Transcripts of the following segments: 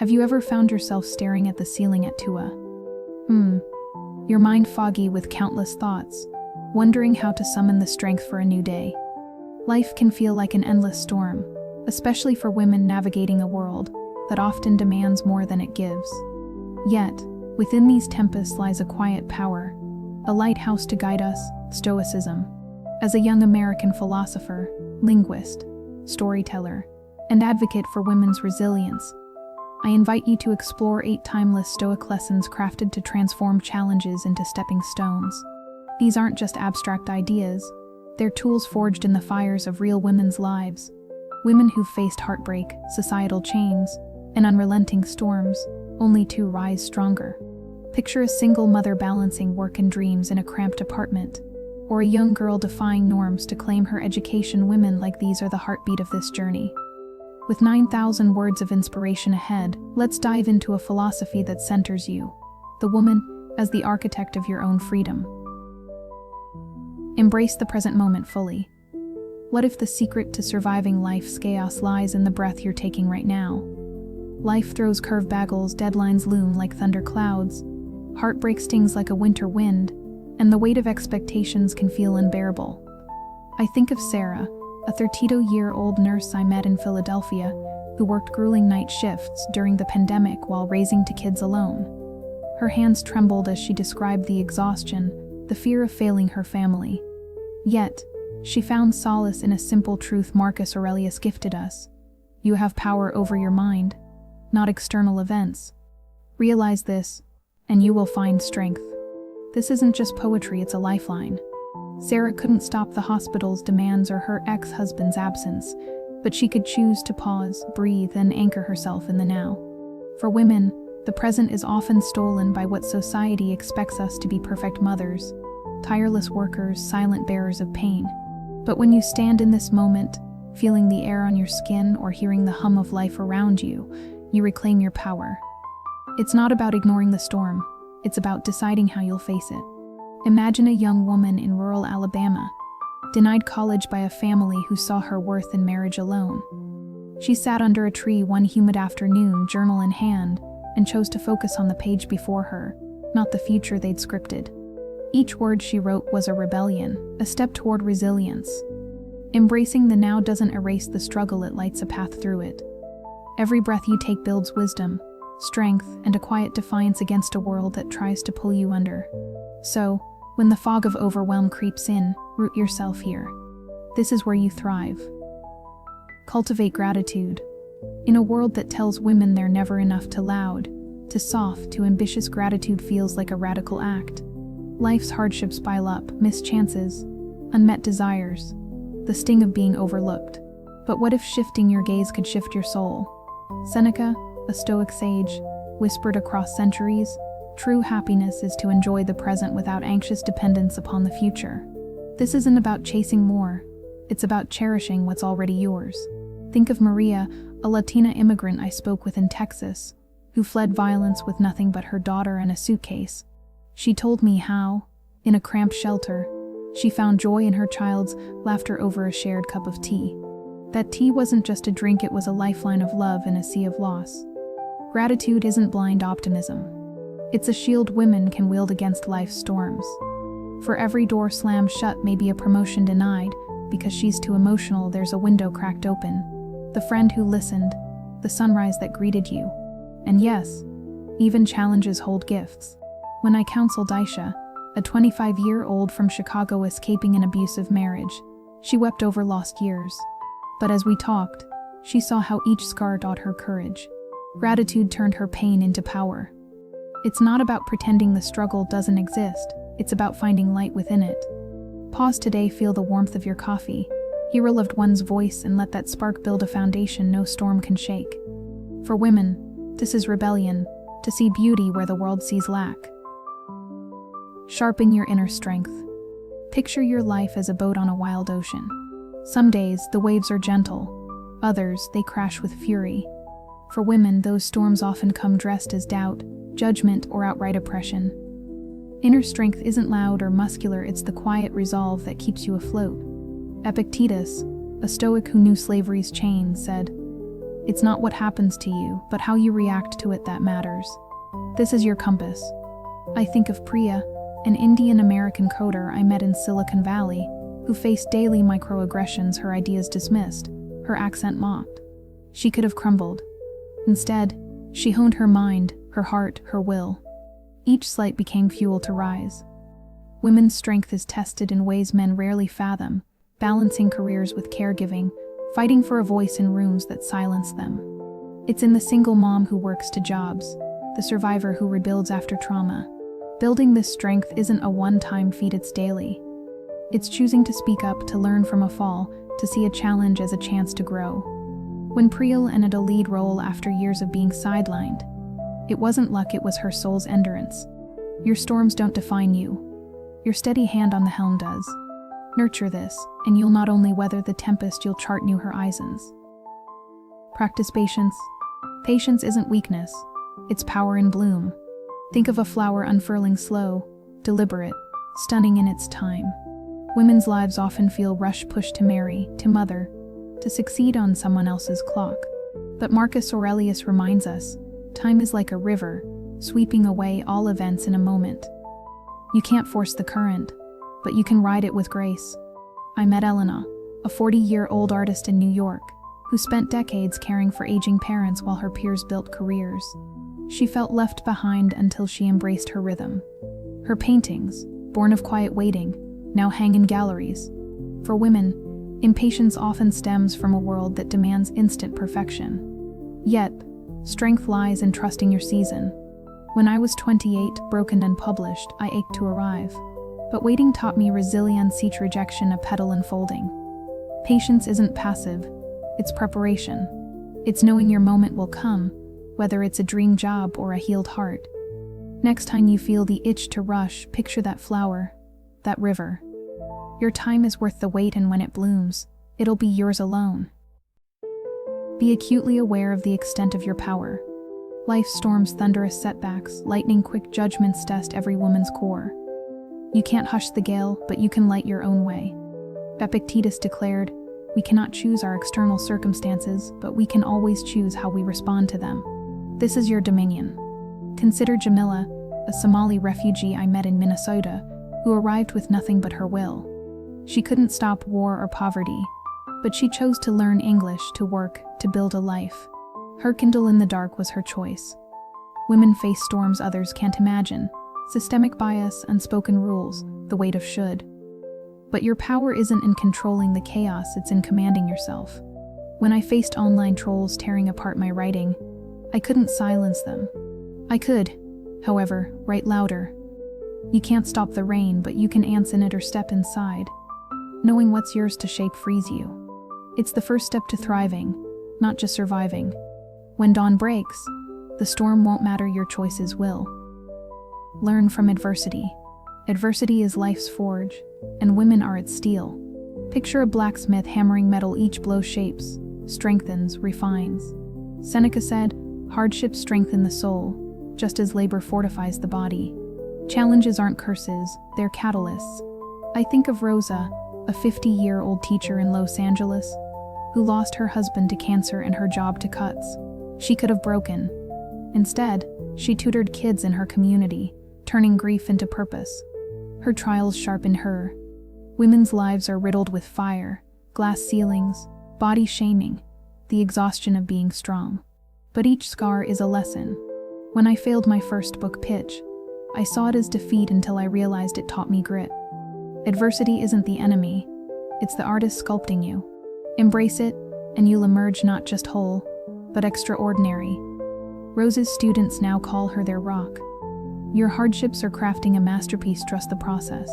Have you ever found yourself staring at the ceiling at 2 a.m.? Your mind foggy with countless thoughts, wondering how to summon the strength for a new day. Life can feel like an endless storm, especially for women navigating a world that often demands more than it gives. Yet, within these tempests lies a quiet power, a lighthouse to guide us, Stoicism. As a young American philosopher, linguist, storyteller, and advocate for women's resilience, I invite you to explore 8 timeless Stoic lessons crafted to transform challenges into stepping stones. These aren't just abstract ideas, they're tools forged in the fires of real women's lives. Women who've faced heartbreak, societal chains, and unrelenting storms, only to rise stronger. Picture a single mother balancing work and dreams in a cramped apartment, or a young girl defying norms to claim her education. Women like these are the heartbeat of this journey. With 9,000 words of inspiration ahead, let's dive into a philosophy that centers you, the woman, as the architect of your own freedom. Embrace the present moment fully. What if the secret to surviving life's chaos lies in the breath you're taking right now? Life throws curveballs, deadlines loom like thunder clouds, heartbreak stings like a winter wind, and the weight of expectations can feel unbearable. I think of Sarah, a 32-year-old nurse I met in Philadelphia who worked grueling night shifts during the pandemic while raising 2 kids alone. Her hands trembled as she described the exhaustion, the fear of failing her family. Yet, she found solace in a simple truth Marcus Aurelius gifted us. You have power over your mind, not external events. Realize this, and you will find strength. This isn't just poetry, it's a lifeline. Sarah couldn't stop the hospital's demands or her ex-husband's absence, but she could choose to pause, breathe, and anchor herself in the now. For women, the present is often stolen by what society expects us to be: perfect mothers, tireless workers, silent bearers of pain. But when you stand in this moment, feeling the air on your skin or hearing the hum of life around you, you reclaim your power. It's not about ignoring the storm, it's about deciding how you'll face it. Imagine a young woman in rural Alabama, denied college by a family who saw her worth in marriage alone. She sat under a tree one humid afternoon, journal in hand, and chose to focus on the page before her, not the future they'd scripted. Each word she wrote was a rebellion, a step toward resilience. Embracing the now doesn't erase the struggle, it lights a path through it. Every breath you take builds wisdom, strength, and a quiet defiance against a world that tries to pull you under. So, when the fog of overwhelm creeps in, root yourself here. This is where you thrive. Cultivate gratitude. In a world that tells women they're never enough, to loud, to soft, to ambitious, gratitude feels like a radical act. Life's hardships pile up, missed chances, unmet desires, the sting of being overlooked. But what if shifting your gaze could shift your soul? Seneca, a Stoic sage, whispered across centuries, true happiness is to enjoy the present without anxious dependence upon the future. This isn't about chasing more, it's about cherishing what's already yours. Think of Maria, a Latina immigrant I spoke with in Texas, who fled violence with nothing but her daughter and a suitcase. She told me how, in a cramped shelter, she found joy in her child's laughter over a shared cup of tea. That tea wasn't just a drink, it was a lifeline of love in a sea of loss. Gratitude isn't blind optimism. It's a shield women can wield against life's storms. For every door slammed shut may be a promotion denied. Because she's too emotional, there's a window cracked open. The friend who listened, the sunrise that greeted you. And yes, even challenges hold gifts. When I counseled Aisha, a 25-year-old from Chicago escaping an abusive marriage, she wept over lost years. But as we talked, she saw how each scar taught her courage. Gratitude turned her pain into power. It's not about pretending the struggle doesn't exist, it's about finding light within it. Pause today, feel the warmth of your coffee, hear a loved one's voice, and let that spark build a foundation no storm can shake. For women, this is rebellion, to see beauty where the world sees lack. Sharpen your inner strength. Picture your life as a boat on a wild ocean. Some days, the waves are gentle, others, they crash with fury. For women, those storms often come dressed as doubt, judgment, or outright oppression. Inner strength isn't loud or muscular, it's the quiet resolve that keeps you afloat. Epictetus, a Stoic who knew slavery's chains, said, It's not what happens to you, but how you react to it that matters. This is your compass. I think of Priya, an Indian-American coder I met in Silicon Valley, who faced daily microaggressions, her ideas dismissed, her accent mocked. She could have crumbled. Instead, she honed her mind, her heart, her will. Each slight became fuel to rise. Women's strength is tested in ways men rarely fathom, balancing careers with caregiving, fighting for a voice in rooms that silence them. It's in the single mom who works 2 jobs, the survivor who rebuilds after trauma. Building this strength isn't a one-time feat, it's daily. It's choosing to speak up, to learn from a fall, to see a challenge as a chance to grow. When Priyal ended a lead role after years of being sidelined, it wasn't luck, it was her soul's endurance. Your storms don't define you. Your steady hand on the helm does. Nurture this, and you'll not only weather the tempest, you'll chart new horizons. Practice patience. Patience isn't weakness, it's power in bloom. Think of a flower unfurling slow, deliberate, stunning in its time. Women's lives often feel rush-pushed to marry, to mother, to succeed on someone else's clock. But Marcus Aurelius reminds us, time is like a river, sweeping away all events in a moment. You can't force the current, but you can ride it with grace. I met Elena, a 40-year-old artist in New York, who spent decades caring for aging parents while her peers built careers. She felt left behind until she embraced her rhythm. Her paintings, born of quiet waiting, now hang in galleries. For women, impatience often stems from a world that demands instant perfection. Yet, strength lies in trusting your season. When I was 28, broken and published, I ached to arrive. But waiting taught me resilience, each rejection a petal unfolding. Patience isn't passive, it's preparation. It's knowing your moment will come, whether it's a dream job or a healed heart. Next time you feel the itch to rush, picture that flower, that river. Your time is worth the wait, and when it blooms, it'll be yours alone. Be acutely aware of the extent of your power. Life's storms, thunderous setbacks, lightning-quick judgments test every woman's core. You can't hush the gale, but you can light your own way. Epictetus declared, "We cannot choose our external circumstances, but we can always choose how we respond to them." This is your dominion. Consider Jamila, a Somali refugee I met in Minnesota, who arrived with nothing but her will. She couldn't stop war or poverty, but she chose to learn English, to work, to build a life. Her kindle in the dark was her choice. Women face storms others can't imagine. Systemic bias, unspoken rules, the weight of should. But your power isn't in controlling the chaos, it's in commanding yourself. When I faced online trolls tearing apart my writing, I couldn't silence them. I could, however, write louder. You can't stop the rain, but you can ants in it or step inside. Knowing what's yours to shape frees you. It's the first step to thriving, not just surviving. When dawn breaks, the storm won't matter, your choices will. Learn from adversity. Adversity is life's forge, and women are its steel. Picture a blacksmith hammering metal, each blow shapes, strengthens, refines. Seneca said, "Hardships strengthen the soul, just as labor fortifies the body." Challenges aren't curses, they're catalysts. I think of Rosa, a 50-year-old teacher in Los Angeles, who lost her husband to cancer and her job to cuts. She could have broken. Instead, she tutored kids in her community, turning grief into purpose. Her trials sharpened her. Women's lives are riddled with fire, glass ceilings, body shaming, the exhaustion of being strong. But each scar is a lesson. When I failed my first book pitch, I saw it as defeat until I realized it taught me grit. Adversity isn't the enemy, it's the artist sculpting you. Embrace it, and you'll emerge not just whole, but extraordinary. Rose's students now call her their rock. Your hardships are crafting a masterpiece, trust the process.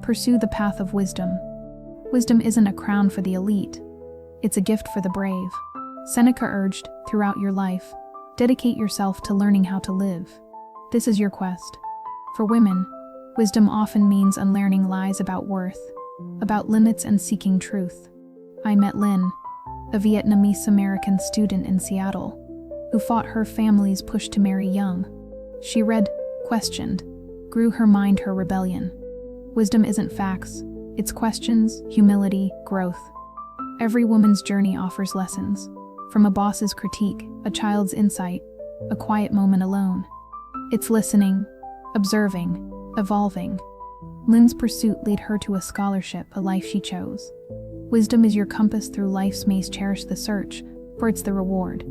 Pursue the path of wisdom. Wisdom isn't a crown for the elite, it's a gift for the brave. Seneca urged, throughout your life, dedicate yourself to learning how to live. This is your quest. For women, wisdom often means unlearning lies about worth, about limits, and seeking truth. I met Lynn, a Vietnamese-American student in Seattle, who fought her family's push to marry young. She read, questioned, grew her mind, her rebellion. Wisdom isn't facts, it's questions, humility, growth. Every woman's journey offers lessons. From a boss's critique, a child's insight, a quiet moment alone. It's listening, observing, evolving. Lynn's pursuit led her to a scholarship, a life she chose. Wisdom is your compass through life's maze. Cherish the search, for it's the reward.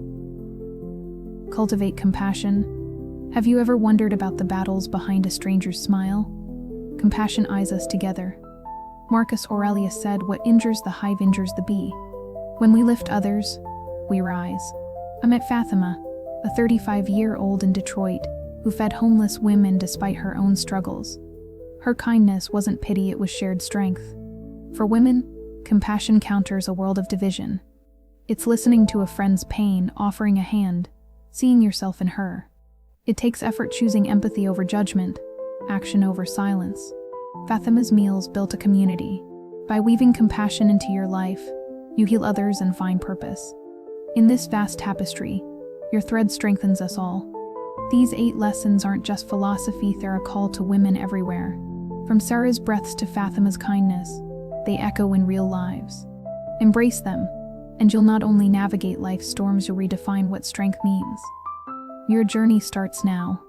Cultivate compassion. Have you ever wondered about the battles behind a stranger's smile? Compassion eyes us together. Marcus Aurelius said, "What injures the hive injures the bee." When we lift others, we rise. I met Fatima, a 35-year-old in Detroit, who fed homeless women despite her own struggles. Her kindness wasn't pity, it was shared strength. For women, compassion counters a world of division. It's listening to a friend's pain, offering a hand, seeing yourself in her. It takes effort choosing empathy over judgment, action over silence. Fatima's meals built a community. By weaving compassion into your life, you heal others and find purpose. In this vast tapestry, your thread strengthens us all. These 8 lessons aren't just philosophy, they're a call to women everywhere. From Sarah's breaths to Fatima's kindness, they echo in real lives. Embrace them, and you'll not only navigate life's storms, you'll redefine what strength means. Your journey starts now.